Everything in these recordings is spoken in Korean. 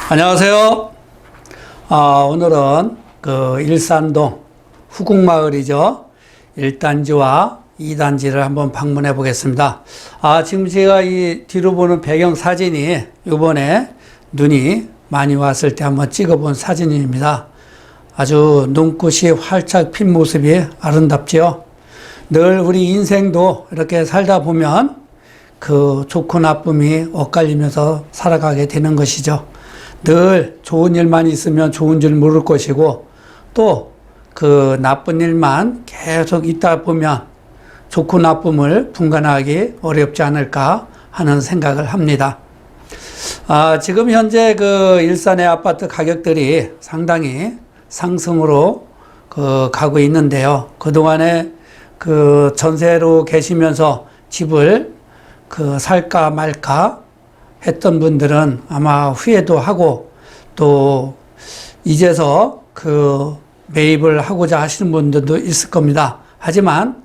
안녕하세요. 오늘은 일산동 후국마을이죠. 1단지와 2단지를 한번 방문해 보겠습니다. 지금 제가 이 뒤로 보는 배경 사진이 이번에 눈이 많이 왔을 때 한번 찍어 본 사진입니다. 아주 눈꽃이 활짝 핀 모습이 아름답죠. 늘 우리 인생도 이렇게 살다 보면 그 좋고 나쁨이 엇갈리면서 살아가게 되는 것이죠. 늘 좋은 일만 있으면 좋은 줄 모를 것이고, 또 그 나쁜 일만 계속 있다 보면 좋고 나쁨을 분간하기 어렵지 않을까 하는 생각을 합니다. 지금 현재 그 일산의 아파트 가격들이 상당히 상승으로 가고 있는데요. 그동안에 그 전세로 계시면서 집을 살까 말까 했던 분들은 아마 후회도 하고, 또 이제서 매입을 하고자 하시는 분들도 있을 겁니다. 하지만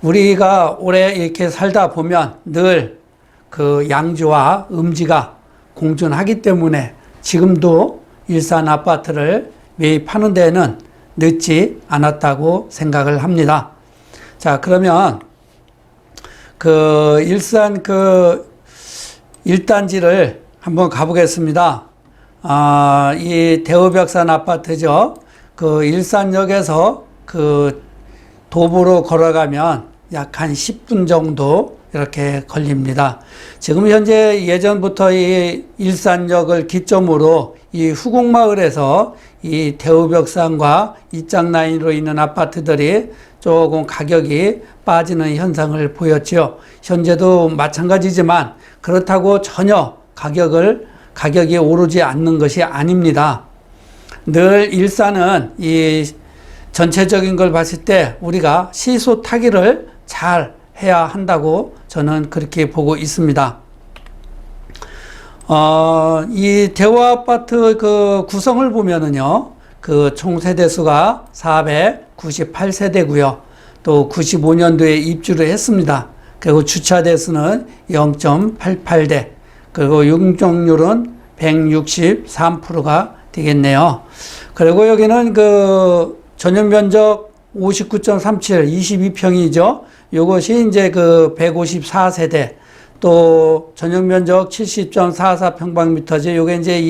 우리가 오래 이렇게 살다 보면 늘 양지와 음지가 공존하기 때문에 지금도 일산 아파트를 매입하는 데는 늦지 않았다고 생각을 합니다. 자, 그러면 일산 1단지를 한번 가보겠습니다. 이 대우벽산 아파트죠. 일산역에서 도보로 걸어가면 약 한 10분 정도 이렇게 걸립니다. 지금 현재 예전부터 이 일산역을 기점으로 이 후곡마을에서 이 대우벽산과 이장라인으로 있는 아파트들이 조금 가격이 빠지는 현상을 보였죠. 현재도 마찬가지지만 그렇다고 전혀 가격이 오르지 않는 것이 아닙니다. 늘 일산은 이 전체적인 걸 봤을 때 우리가 시소 타기를 잘 해야 한다고 저는 그렇게 보고 있습니다. 이 대우 아파트 구성을 보면은요, 총 세대수가 498세대고요. 또 95년도에 입주를 했습니다. 그리고 주차 대수는 0.88대, 그리고 용적률은 163%가 되겠네요. 그리고 여기는 전용 면적 59.37, 22평이죠. 요것이 이제 154세대, 또 전용 면적 70.44평방미터죠. 요게 이제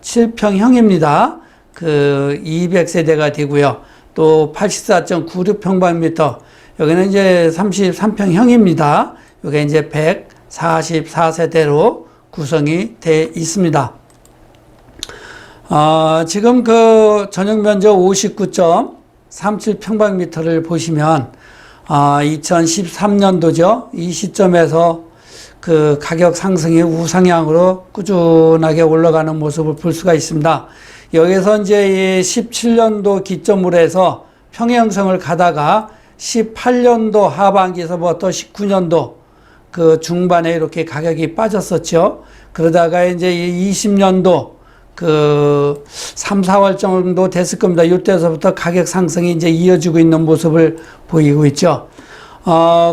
27평형입니다. 200세대가 되고요. 또 84.96평방미터, 여기는 이제 33평형입니다. 요게 이제 144세대로 구성이 되어 있습니다. 지금 전용 면적 59.37평방미터를 보시면 2013년도죠. 이 시점에서 가격 상승이 우상향으로 꾸준하게 올라가는 모습을 볼 수가 있습니다. 여기서 이제 17년도 기점으로 해서 평형성을 가다가 18년도 하반기에서부터 19년도 중반에 이렇게 가격이 빠졌었죠. 그러다가 이제 20년도 3, 4월 정도 됐을 겁니다. 이때서부터 가격 상승이 이제 이어지고 있는 모습을 보이고 있죠.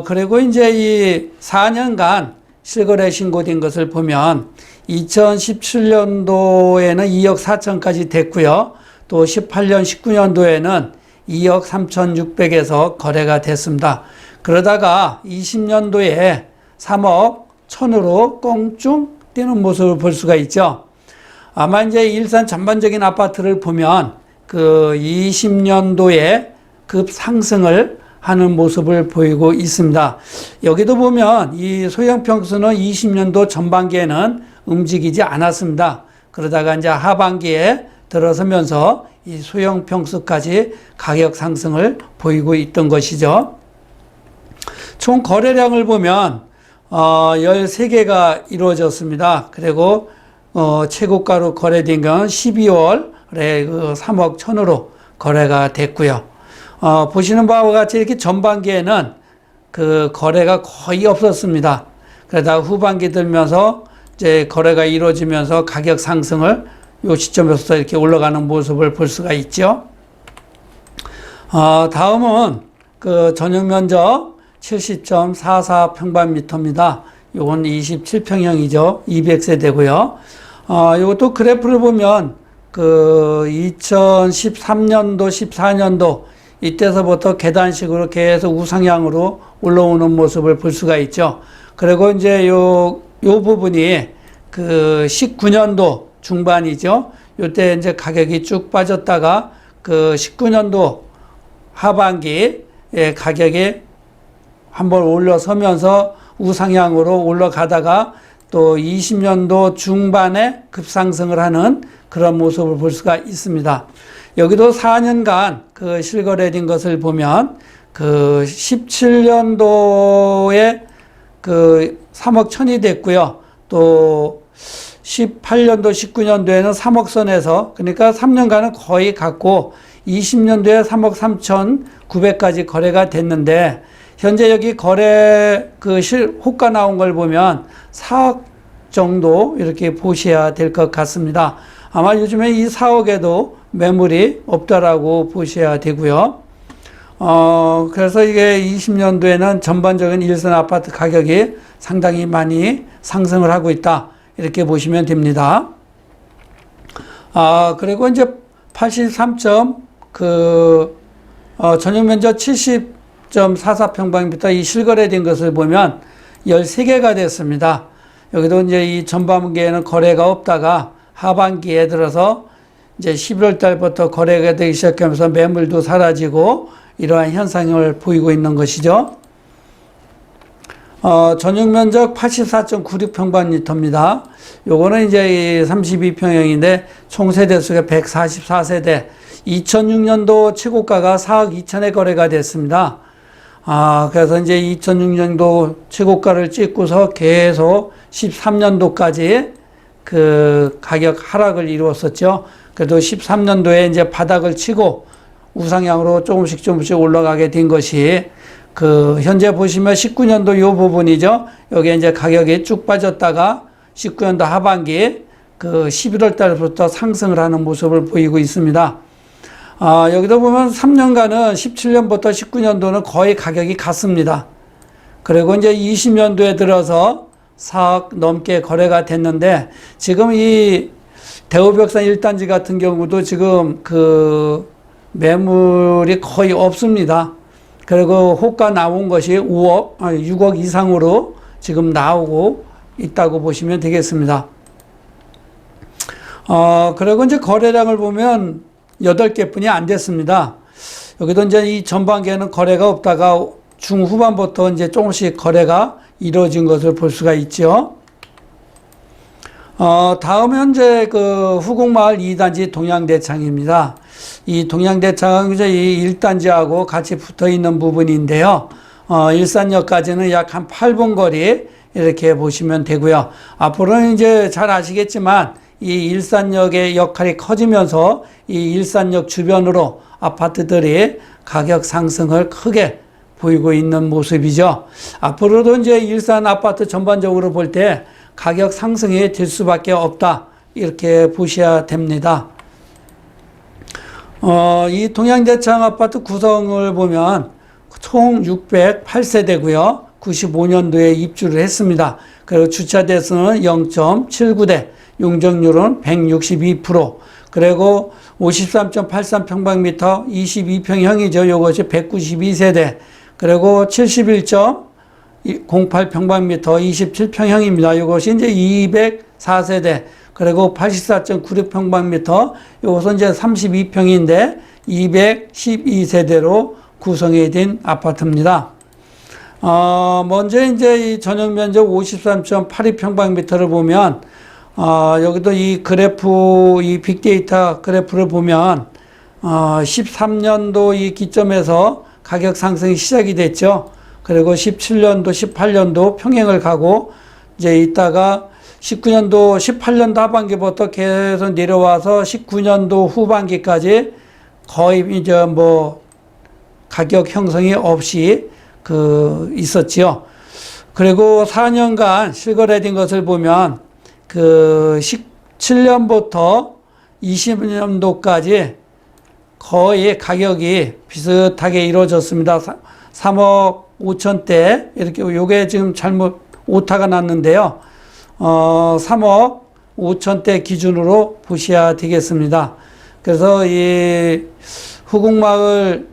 그리고 이제 이 4년간 실거래 신고된 것을 보면 2017년도에는 2억 4천까지 됐고요. 또 18년, 19년도에는 2억 3,600에서 거래가 됐습니다. 그러다가 20년도에 3억 1천으로 꽁충 뛰는 모습을 볼 수가 있죠. 아마 이제 일산 전반적인 아파트를 보면 20년도에 급 상승을 하는 모습을 보이고 있습니다. 여기도 보면 이 소형 평수는 20년도 전반기에는 움직이지 않았습니다. 그러다가 이제 하반기에 들어서면서 이 소형 평수까지 가격 상승을 보이고 있던 것이죠. 총 거래량을 보면 13개가 이루어졌습니다. 그리고 최고가로 거래된 건 12월에 3억 1천으로 거래가 됐고요. 보시는 바와 같이 이렇게 전반기에는 거래가 거의 없었습니다. 그러다가 후반기 들면서 이제 거래가 이루어지면서 가격 상승을 요 시점에서 이렇게 올라가는 모습을 볼 수가 있죠. 다음은 전용 면적 70.44평방미터입니다. 요건 27평형이죠. 200세대고요. 이것도 그래프를 보면 그 2013년도, 14년도 이때서부터 계단식으로 계속 우상향으로 올라오는 모습을 볼 수가 있죠. 그리고 이제 요 부분이 그 19년도 중반이죠. 요때 이제 가격이 쭉 빠졌다가 그 19년도 하반기에 가격이 한번 올라서면서 우상향으로 올라가다가 또 20년도 중반에 급상승을 하는 그런 모습을 볼 수가 있습니다. 여기도 4년간 그 실거래된 것을 보면 그 17년도에 그 3억 천이 됐고요. 또 18년도, 19년도에는 3억 선에서 그러니까 3년간은 거의 같고 20년도에 3억 3천 9백까지 거래가 됐는데 현재 여기 거래 그 호가 나온 걸 보면 4억 정도 이렇게 보셔야 될 것 같습니다. 아마 요즘에 이 4억에도 매물이 없다라고 보셔야 되고요. 그래서 이게 20년도에는 전반적인 일선 아파트 가격이 상당히 많이 상승을 하고 있다. 이렇게 보시면 됩니다. 그리고 이제 83점, 전용 면적 70.44평방미터 이 실거래된 것을 보면 13개가 됐습니다. 여기도 이제 이 전반기에는 거래가 없다가 하반기에 들어서 이제 11월 달부터 거래가 되기 시작하면서 매물도 사라지고 이러한 현상을 보이고 있는 것이죠. 전용 면적 84.96평방미터입니다. 요거는 이제 32평형인데 총 세대수가 144세대. 2006년도 최고가가 4억 2천에 거래가 됐습니다. 그래서 이제 2006년도 최고가를 찍고서 계속 13년도까지 그 가격 하락을 이루었었죠. 그래도 13년도에 이제 바닥을 치고 우상향으로 조금씩 올라가게 된 것이 그 현재 보시면 19년도 요 부분이죠. 여기 이제 가격이 쭉 빠졌다가 19년도 하반기에 그 11월 달부터 상승을 하는 모습을 보이고 있습니다. 여기도 보면 3년간은 17년부터 19년도는 거의 가격이 같습니다. 그리고 이제 20년도에 들어서 4억 넘게 거래가 됐는데 지금 이 대우벽산 1단지 같은 경우도 지금 그 매물이 거의 없습니다. 그리고 호가 나온 것이 6억 이상으로 지금 나오고 있다고 보시면 되겠습니다. 그리고 이제 거래량을 보면 8개뿐이 안 됐습니다. 여기도 이제 이 전반기에는 거래가 없다가 중후반부터 이제 조금씩 거래가 이루어진 것을 볼 수가 있죠. 다음 현재 그 후곡마을 2단지 동양대창입니다. 이 동양대창은 이제 이 1단지하고 같이 붙어 있는 부분인데요. 일산역까지는 약 한 8분 거리 이렇게 보시면 되고요. 앞으로는 이제 잘 아시겠지만 이 일산역의 역할이 커지면서 이 일산역 주변으로 아파트들이 가격 상승을 크게 보이고 있는 모습이죠. 앞으로도 이제 일산 아파트 전반적으로 볼 때 가격 상승이 될 수밖에 없다. 이렇게 보셔야 됩니다. 이 동양대창 아파트 구성을 보면 총 608세대고요. 95년도에 입주를 했습니다. 그리고 주차 대수는 0.79대, 용적률은 162%, 그리고 53.83평방미터 22평형이죠. 요것이 192세대, 그리고 71.08평방미터 27평형입니다. 요것이 이제 204세대, 그리고 84.96평방미터 요것은 이제 32평인데 212세대로 구성이 된 아파트입니다. 먼저 이제 이 전용 면적 53.82평방미터를 보면 여기도 이 그래프, 이 빅데이터 그래프를 보면 13년도 이 기점에서 가격 상승이 시작이 됐죠. 그리고 17년도, 18년도 평행을 가고 이제 있다가 19년도, 18년도 하반기부터 계속 내려와서 19년도 후반기까지 거의 이제 뭐 가격 형성이 없이 있었지요. 그리고 4년간 실거래된 것을 보면 17년부터 20년도까지 거의 가격이 비슷하게 이루어졌습니다. 3억 5천대, 이렇게, 요게 지금 잘못 오타가 났는데요. 3억 5천대 기준으로 보셔야 되겠습니다. 그래서 이 후곡마을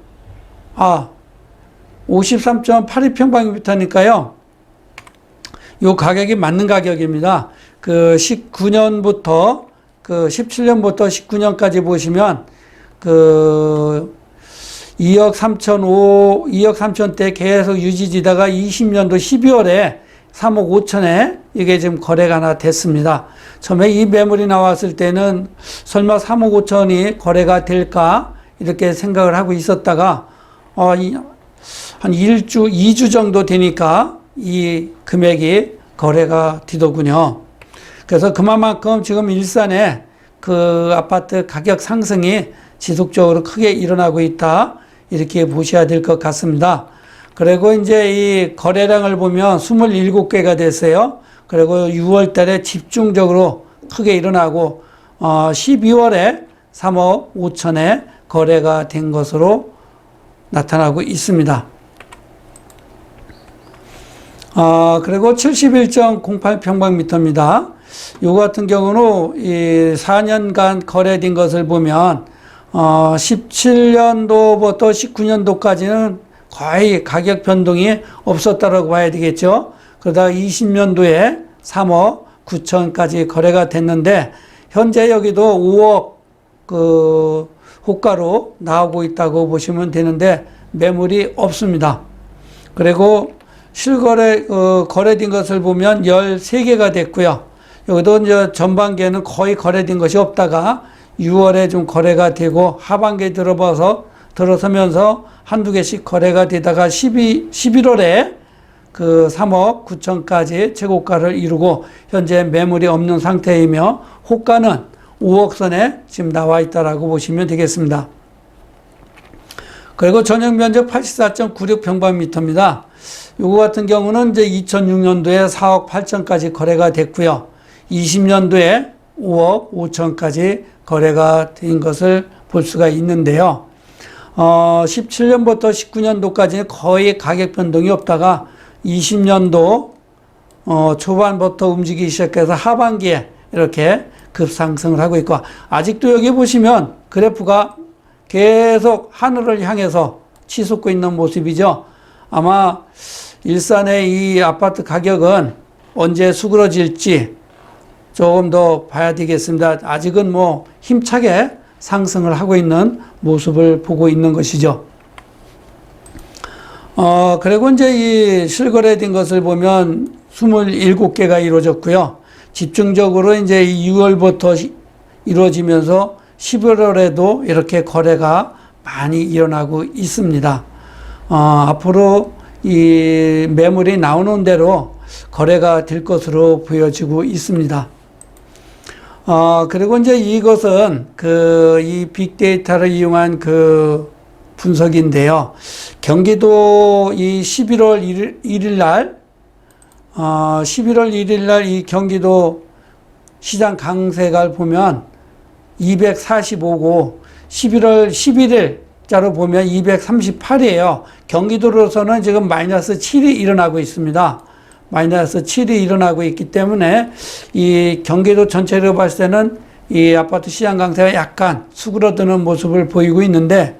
53.82평방미터니까요. 요 가격이 맞는 가격입니다. 그 19년부터 17년부터 19년까지 보시면 2억 3천대 계속 유지지다가 20년도 12월에 3억 5천에 이게 지금 거래가 하나 됐습니다. 처음에 이 매물이 나왔을 때는 설마 3억 5천이 거래가 될까 이렇게 생각을 하고 있었다가 한 2주 정도 되니까 이 금액이 거래가 되더군요. 그래서 그만큼 지금 일산에 그 아파트 가격 상승이 지속적으로 크게 일어나고 있다. 이렇게 보셔야 될 것 같습니다. 그리고 이제 이 거래량을 보면 27개가 됐어요. 그리고 6월 달에 집중적으로 크게 일어나고 12월에 3억 5천에 거래가 된 것으로 나타나고 있습니다. 그리고 71.08평방미터입니다. 요 같은 경우는 이 4년간 거래된 것을 보면 17년도부터 19년도까지는 거의 가격 변동이 없었다라고 봐야 되겠죠. 그러다가 20년도에 3억 9천까지 거래가 됐는데 현재 여기도 5억 호가로 나오고 있다고 보시면 되는데 매물이 없습니다. 그리고 실거래 거래된 것을 보면 13개가 됐고요. 여기도 이제 전반기에는 거의 거래된 것이 없다가 6월에 좀 거래가 되고 하반기에 들어서면서 한두 개씩 거래가 되다가 11월에 3억 9천까지 최고가를 이루고 현재 매물이 없는 상태이며 호가는 5억 선에 지금 나와 있다라고 보시면 되겠습니다. 그리고 전용 면적 84.96평방미터입니다. 요거 같은 경우는 이제 2006년도에 4억 8천까지 거래가 됐고요. 20년도에 5억 5천까지 거래가 된 것을 볼 수가 있는데요. 17년부터 19년도까지는 거의 가격 변동이 없다가 20년도 초반부터 움직이기 시작해서 하반기에 이렇게 급상승을 하고 있고 아직도 여기 보시면 그래프가 계속 하늘을 향해서 치솟고 있는 모습이죠. 아마 일산의 이 아파트 가격은 언제 수그러질지 조금 더 봐야 되겠습니다. 아직은 뭐 힘차게 상승을 하고 있는 모습을 보고 있는 것이죠. 그리고 이제 이 실거래된 것을 보면 27개가 이루어졌고요. 집중적으로 이제 6월부터 이루어지면서 11월에도 이렇게 거래가 많이 일어나고 있습니다. 앞으로 이 매물이 나오는 대로 거래가 될 것으로 보여지고 있습니다. 그리고 이제 이것은 이 빅데이터를 이용한 분석인데요. 경기도 이 11월 1일 날 이 경기도 시장 강세가를 보면 245고 11월 11일 자로 보면 238이에요. 경기도로서는 지금 마이너스 7이 일어나고 있습니다. 마이너스 7이 일어나고 있기 때문에 이 경기도 전체로 봤을 때는 이 아파트 시장 강세가 약간 수그러드는 모습을 보이고 있는데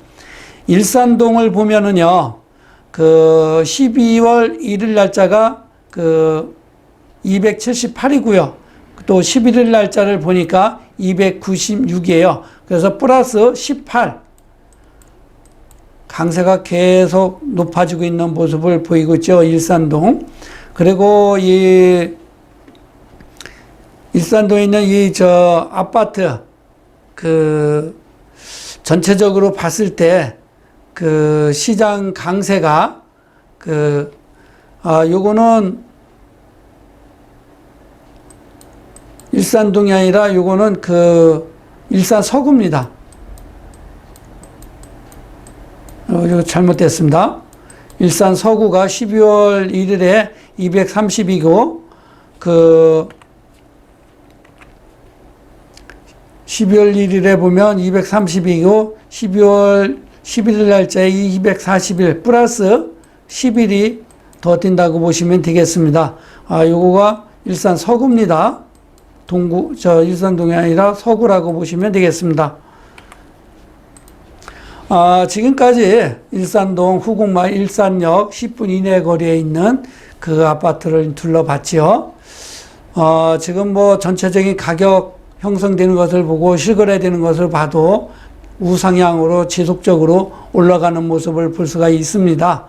일산동을 보면은요, 12월 1일 날짜가 278이고요. 또 11일 날짜를 보니까 296이에요. 그래서 플러스 18. 강세가 계속 높아지고 있는 모습을 보이고 있죠. 일산동. 그리고 이 일산동에 있는 아파트 전체적으로 봤을 때 시장 강세가 요거는 일산동이 아니라 요거는 일산 서구입니다. 이거 잘못됐습니다. 일산 서구가 12월 1일에 230이고 12월 1일에 보면 230이고 12월 11일 날짜에 241 플러스 10일이 더 뛴다고 보시면 되겠습니다. 요거가 일산 서구입니다. 일산동이 아니라 서구라고 보시면 되겠습니다. 지금까지 일산동 후곡마을 일산역 10분 이내 거리에 있는 그 아파트를 둘러봤지요. 지금 뭐 전체적인 가격 형성되는 것을 보고 실거래되는 것을 봐도 우상향으로 지속적으로 올라가는 모습을 볼 수가 있습니다.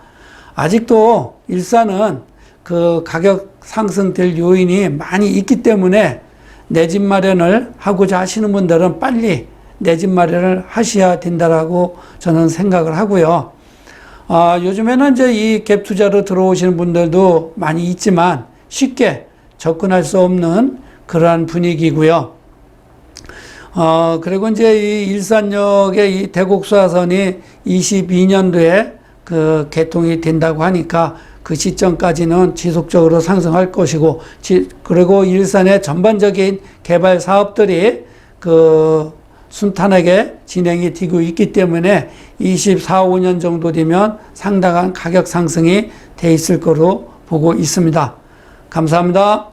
아직도 일산은 그 가격 상승될 요인이 많이 있기 때문에 내 집 마련을 하고자 하시는 분들은 빨리 내 집 마련을 하셔야 된다라고 저는 생각을 하고요. 요즘에는 이제 이 갭 투자로 들어오시는 분들도 많이 있지만 쉽게 접근할 수 없는 그러한 분위기고요. 그리고 이제 이 일산역의 이 대곡수화선이 22년도에 그 개통이 된다고 하니까 그 시점까지는 지속적으로 상승할 것이고, 그리고 일산의 전반적인 개발 사업들이 그 순탄하게 진행이 되고 있기 때문에 24, 5년 정도 되면 상당한 가격 상승이 돼 있을 거로 보고 있습니다. 감사합니다.